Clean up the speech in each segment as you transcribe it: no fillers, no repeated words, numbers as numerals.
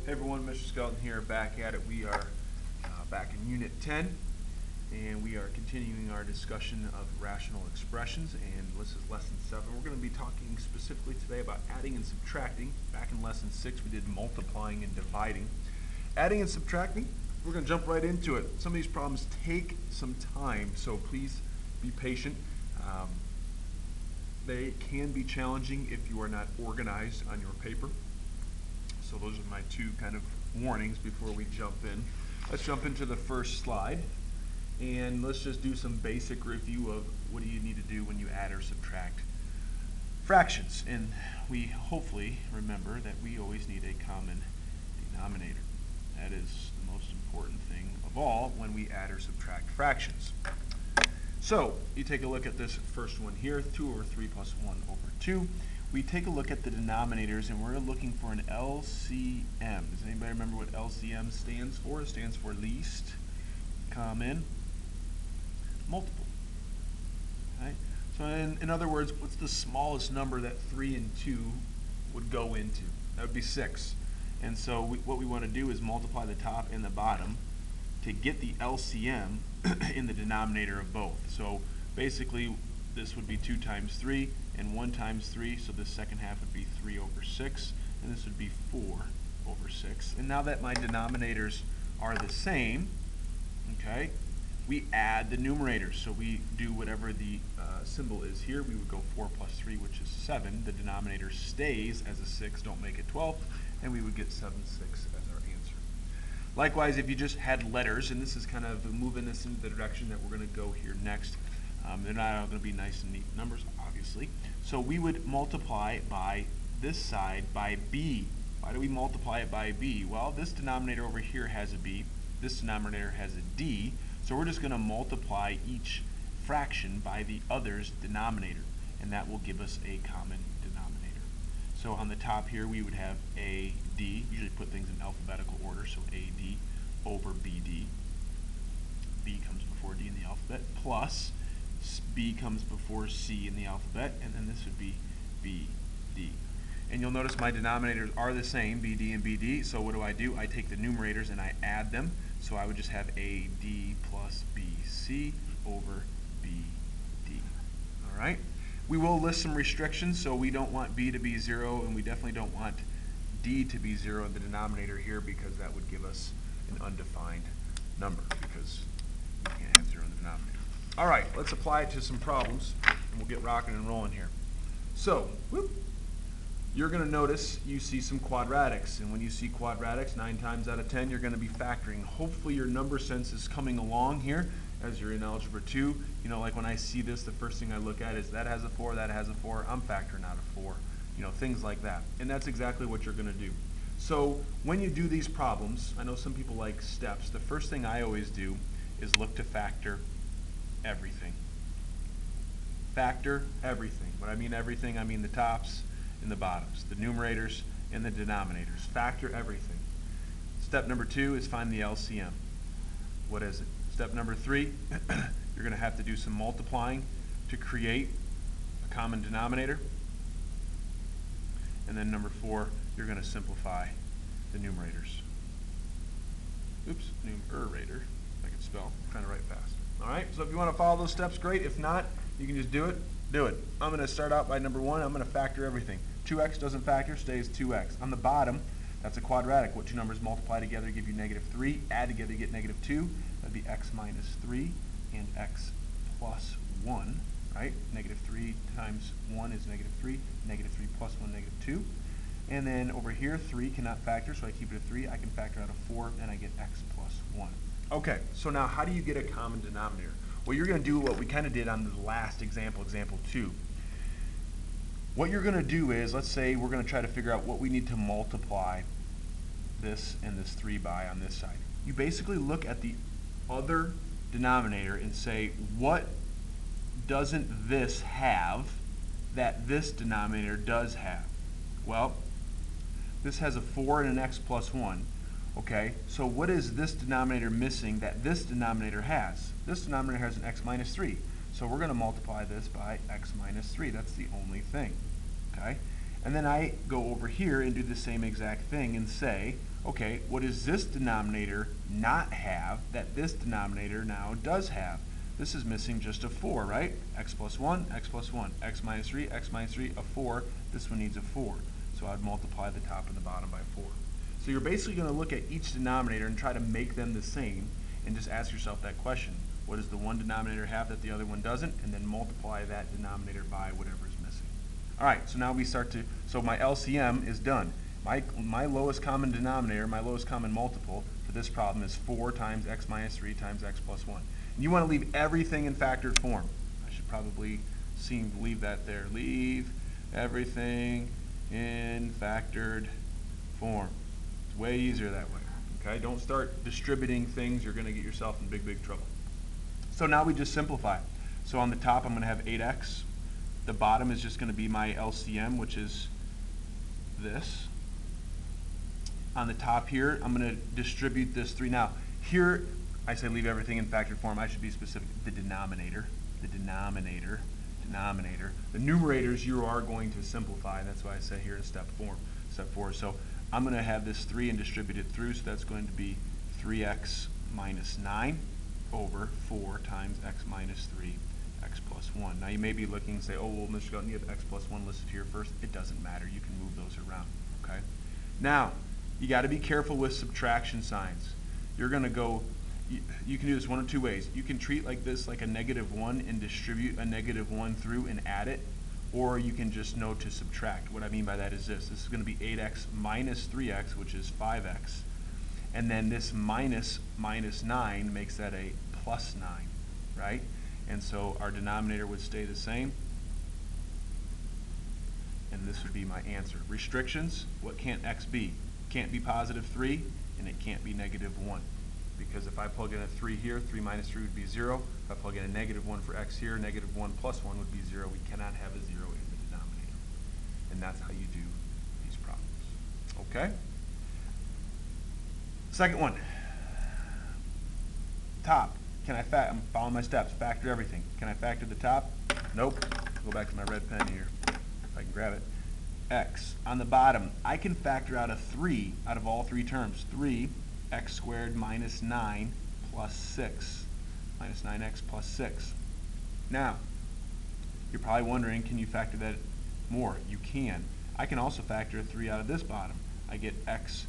Hey everyone, Mr. Skelton here, back at it. We are back in Unit 10, and we are continuing our discussion of rational expressions, and this is Lesson 7. We're going to be talking specifically today about adding and subtracting. Back in Lesson 6, we did multiplying and dividing. Adding and subtracting, we're going to jump right into it. Some of these problems take some time, so please be patient. They can be challenging if you are not organized on your paper. So those are my two kind of warnings before we jump in. Let's jump into the first slide, and let's just do some basic review of what do you need to do when you add or subtract fractions. And we hopefully remember that we always need a common denominator. That is the most important thing of all when we add or subtract fractions. So you take a look at this first one here, 2 over 3 plus 1 over 2. We take a look at the denominators, and we're looking for an LCM. Does anybody remember what LCM stands for? It stands for least common multiple. Okay? So in other words, what's the smallest number that 3 and 2 would go into? That would be 6. And so what we want to do is multiply the top and the bottom to get the LCM in the denominator of both. So basically, this would be 2 times 3 and 1 times 3, so this second half would be 3 over 6, and this would be 4 over 6. And now that my denominators are the same, okay, we add the numerators. So we do whatever the symbol is here. We would go 4 plus 3, which is 7. The denominator stays as a 6, don't make it 12, and we would get 7, 6 as our answer. Likewise, if you just had letters, and this is kind of moving us into the direction that we're going to go here next. They're not all going to be nice and neat numbers, obviously. So we would multiply by this side by b. Why do we multiply it by b? Well, this denominator over here has a b. This denominator has a d. So we're just going to multiply each fraction by the other's denominator, and that will give us a common denominator. So on the top here, we would have AD. Usually put things in alphabetical order, so AD over BD. B comes before D in the alphabet, plus B comes before C in the alphabet, and then this would be BD. And you'll notice my denominators are the same, BD and BD, so what do? I take the numerators and I add them, so I would just have AD plus BC over BD. All right? We will list some restrictions, so we don't want B to be 0, and we definitely don't want D to be 0 in the denominator here, because that would give us an undefined number, because we can't have 0 in the denominator. All right, let's apply it to some problems, and we'll get rocking and rolling here. So, you're going to notice you see some quadratics, and when you see quadratics, 9 times out of 10, you're going to be factoring. Hopefully your number sense is coming along here as you're in Algebra 2. You know, like when I see this, the first thing I look at is that has a 4, that has a 4, I'm factoring out a 4, you know, things like that. And that's exactly what you're going to do. So when you do these problems, I know some people like steps. The first thing I always do is look to factor everything. Factor everything. When I mean everything, I mean the tops and the bottoms, the numerators and the denominators. Factor everything. Step number 2 is find the LCM. What is it? Step number 3, you're going to have to do some multiplying to create a common denominator. And then number 4, you're going to simplify the numerators. Oops, numerator. I can spell. I'm trying to write fast. All right, so if you want to follow those steps, great. If not, you can just do it. Do it. I'm going to start out by number 1. I'm going to factor everything. 2x doesn't factor, stays 2x. On the bottom, that's a quadratic. What two numbers multiply together give you -3. Add together, you get -2. That'd be x minus 3 and x plus 1, right? -3 times 1 is -3. -3 plus 1, -2. And then over here, 3 cannot factor, so I keep it at 3. I can factor out a 4, and I get x plus 1. Okay, so now how do you get a common denominator? Well, you're going to do what we kind of did on the last example, example 2. What you're going to do is, let's say we're going to try to figure out what we need to multiply this and this 3 by on this side. You basically look at the other denominator and say, what doesn't this have that this denominator does have? Well, this has a 4 and an x plus 1. Okay, so what is this denominator missing that this denominator has? This denominator has an x minus 3. So we're going to multiply this by x minus 3. That's the only thing. Okay, And then I go over here and do the same exact thing and say, okay, what does this denominator not have that this denominator now does have? This is missing just a 4, right? X plus 1, x plus 1, x minus 3, a 4. This one needs a 4. So I'd multiply the top and the bottom by 4. So you're basically going to look at each denominator and try to make them the same and just ask yourself that question. What does the one denominator have that the other one doesn't? And then multiply that denominator by whatever is missing. All right, so now we start to, so my LCM is done. My lowest common denominator, my lowest common multiple for this problem is 4 times x minus 3 times x plus 1. And you want to leave everything in factored form. I should probably leave that there. Leave everything in factored form. It's way easier that way. Okay, don't start distributing things. You're going to get yourself in big, big trouble. So now we just simplify. So on the top, I'm going to have 8x. The bottom is just going to be my LCM, which is this. On the top here, I'm going to distribute this 3. Now, here, I say leave everything in factored form. I should be specific. The denominator. The numerators you are going to simplify. That's why I say here in step 4. So I'm going to have this 3 and distribute it through. So that's going to be 3x minus 9 over 4 times x minus 3, x plus 1. Now you may be looking and say, oh, well, Mr. Gutton, you have x plus 1 listed here first. It doesn't matter. You can move those around. Okay. Now, you got to be careful with subtraction signs. You're going to go, you can do this one of two ways. You can treat like this like a -1 and distribute a -1 through and add it, or you can just know to subtract. What I mean by that is this. This is going to be 8x minus 3x, which is 5x. And then this minus 9 makes that a plus 9, right? And so our denominator would stay the same. And this would be my answer. Restrictions, what can't x be? Can't be positive 3, and it can't be -1. Because if I plug in a 3 here, 3 minus 3 would be 0. If I plug in a -1 for x here, -1 plus 1 would be 0. We cannot have a 0 in the denominator. And that's how you do these problems. Okay? Second one. Top. Can I I'm following my steps. Factor everything. Can I factor the top? Nope. Go back to my red pen here, if I can grab it. X. On the bottom, I can factor out a 3 out of all 3 terms. 3x squared minus 9 plus 6. Minus 9x plus 6. Now, you're probably wondering, can you factor that more? You can. I can also factor a 3 out of this bottom. I get x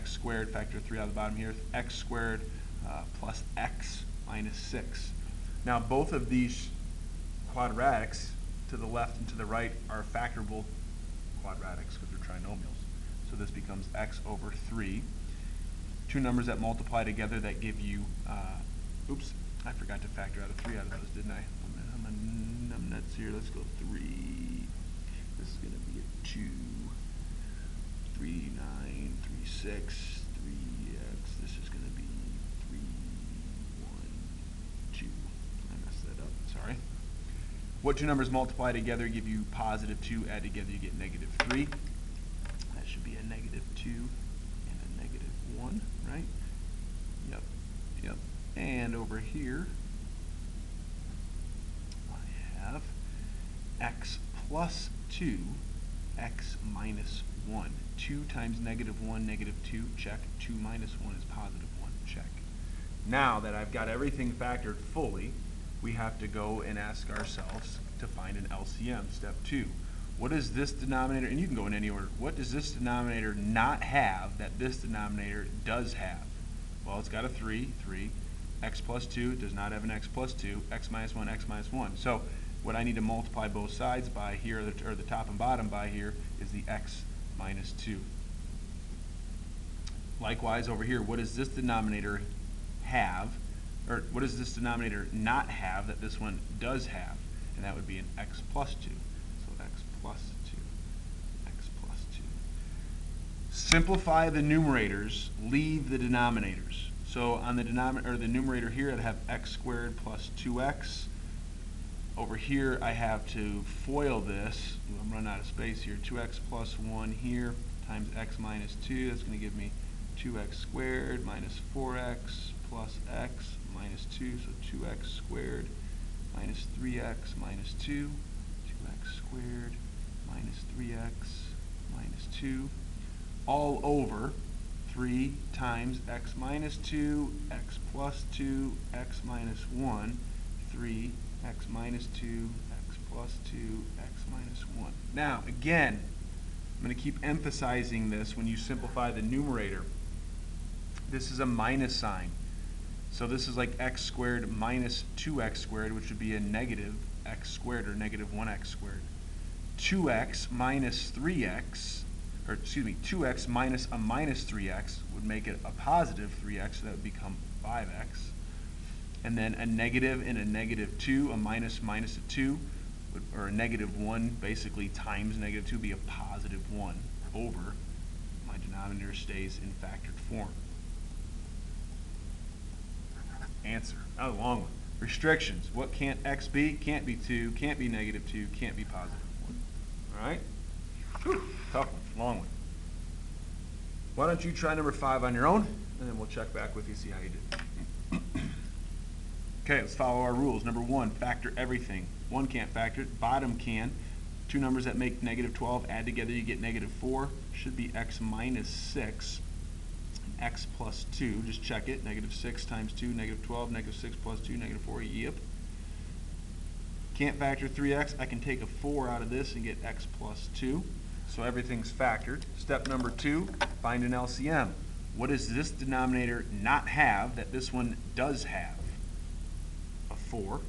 squared, factor 3 out of the bottom here, x squared plus x minus 6. Now, both of these quadratics to the left and to the right are factorable quadratics because they're trinomials. So this becomes x over 3. Two numbers that multiply together that give you, oops, I forgot to factor out a 3 out of those, didn't I? I'm nuts here. Let's go 3. This is going to be a 2. 3, 9, 3, 6, 3x. This is going to be 3, 1, 2. I messed that up. Sorry. What two numbers multiply together give you positive 2? Add together, you get -3. That should be a -2 and a -1, right? Yep. Yep. And over here, I have x plus 2, x minus 1. 2 times -1, -2, check. 2 minus 1 is positive 1, check. Now that I've got everything factored fully, we have to go and ask ourselves to find an LCM. Step 2. What is this denominator, and you can go in any order, what does this denominator not have that this denominator does have? Well, it's got a 3, x plus 2 does not have an x plus 2, x minus 1, x minus 1. So what I need to multiply both sides by here, or the top and bottom by here, is the x minus 2. Likewise, over here, what does this denominator have, or what does this denominator not have that this one does have? And that would be an x plus 2. So x plus 2, x plus 2. Simplify the numerators, leave the denominators. So on the denominator, or the numerator here, I'd have x squared plus 2x. Over here, I have to FOIL this. I'm running out of space here. 2x plus 1 here times x minus 2. That's going to give me 2x squared minus 4x plus x minus 2. So 2x squared minus 3x minus 2. 2x squared minus 3x minus 2 all over 3 times x minus 2, x plus 2, x minus 1, 3, x minus 2, x plus 2, x minus 1. Now, again, I'm going to keep emphasizing this when you simplify the numerator. This is a minus sign. So this is like x squared minus 2x squared, which would be a negative x squared or negative 1x squared. 2x minus 3x, or excuse me, 2x minus a minus 3x would make it a positive 3x, so that would become 5x. And then a negative and a negative 2, a minus minus a 2, or a negative 1 basically times negative 2 would be a positive 1 over, my denominator stays in factored form. Answer. That was a long one. Restrictions. What can't x be? Can't be 2, can't be negative 2, can't be positive 1. All right? Whew, tough one, long one. Why don't you try number 5 on your own, and then we'll check back with you, see how you did. Okay, let's follow our rules. Number 1, factor everything. 1 can't factor it, bottom can. Two numbers that make negative 12, add together, you get negative 4. Should be x minus 6. X plus 2, just check it, negative 6 times 2, negative 12, negative 6 plus 2, negative 4, yep. Can't factor 3x, I can take a 4 out of this and get x plus 2. So everything's factored. Step number 2, find an LCM. What does this denominator not have that this one does have? A 4.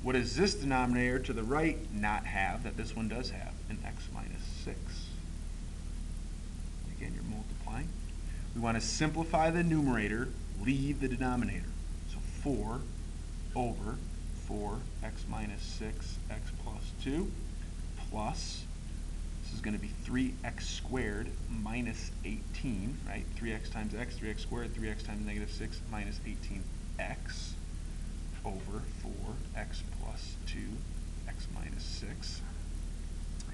What does this denominator to the right not have that this one does have? An x minus 6. Again, you're multiplying. We want to simplify the numerator, leave the denominator. So 4 over 4x minus 6, x plus 2, plus, this is going to be 3x squared minus 18, right? 3x times x, 3x squared, 3x times negative 6 minus 18x over 4x plus 2, x minus 6.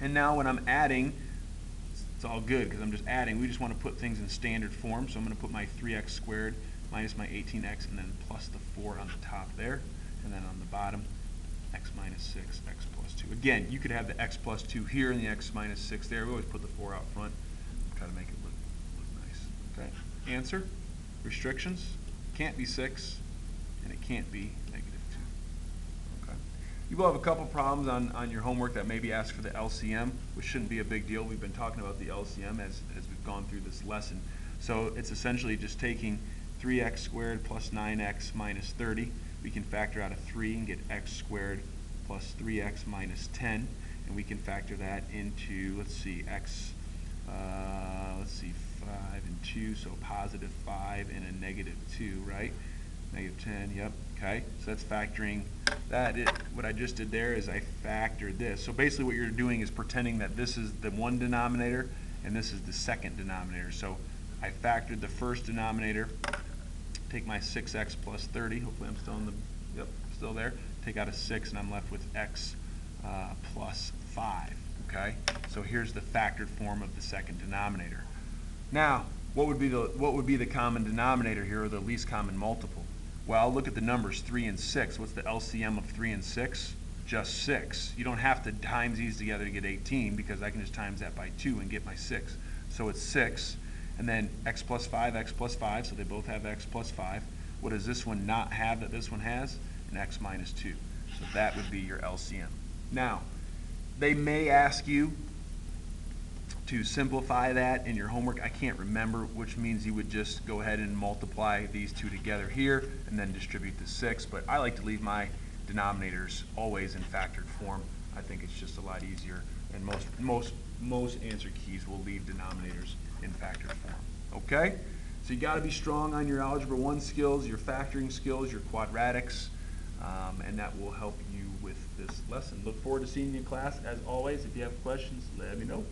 And now when I'm adding, it's all good because I'm just adding. We just want to put things in standard form. So I'm going to put my 3x squared minus my 18x and then plus the 4 on the top there. And then on the bottom, x minus 6, x plus 2. Again, you could have the x plus 2 here and the x minus 6 there. We always put the 4 out front. Try to make it look nice. Okay. Answer, restrictions, can't be 6, and it can't be negative 2. Okay. You will have a couple problems on your homework that maybe ask for the LCM, which shouldn't be a big deal. We've been talking about the LCM as we've gone through this lesson. So it's essentially just taking 3x squared plus 9x minus 30. We can factor out a 3 and get x squared plus 3x minus 10. And we can factor that into, let's see, 5 and 2, so positive 5 and a negative 2, right? Negative 10, yep, okay. So that's factoring that. What I just did there is I factored this. So basically what you're doing is pretending that this is the one denominator and this is the second denominator. So I factored the first denominator, take my 6x plus 30, hopefully I'm still in the, yep, still there. Take out a 6 and I'm left with x plus 5, okay? So here's the factored form of the second denominator. Now, what would be the common denominator here, or the least common multiple? Well, look at the numbers 3 and 6. What's the LCM of 3 and 6? Just 6. You don't have to times these together to get 18 because I can just times that by 2 and get my 6. So it's 6. And then x plus 5, so they both have x plus 5. What does this one not have that this one has? An x minus 2. So that would be your LCM. Now, they may ask you to simplify that in your homework. I can't remember, which means you would just go ahead and multiply these two together here and then distribute the 6. But I like to leave my denominators always in factored form. I think it's just a lot easier, and most answer keys will leave denominators in factored form. Okay? So you got to be strong on your Algebra 1 skills, your factoring skills, your quadratics, and that will help you with this lesson. Look forward to seeing you in class. As always, if you have questions, let me know.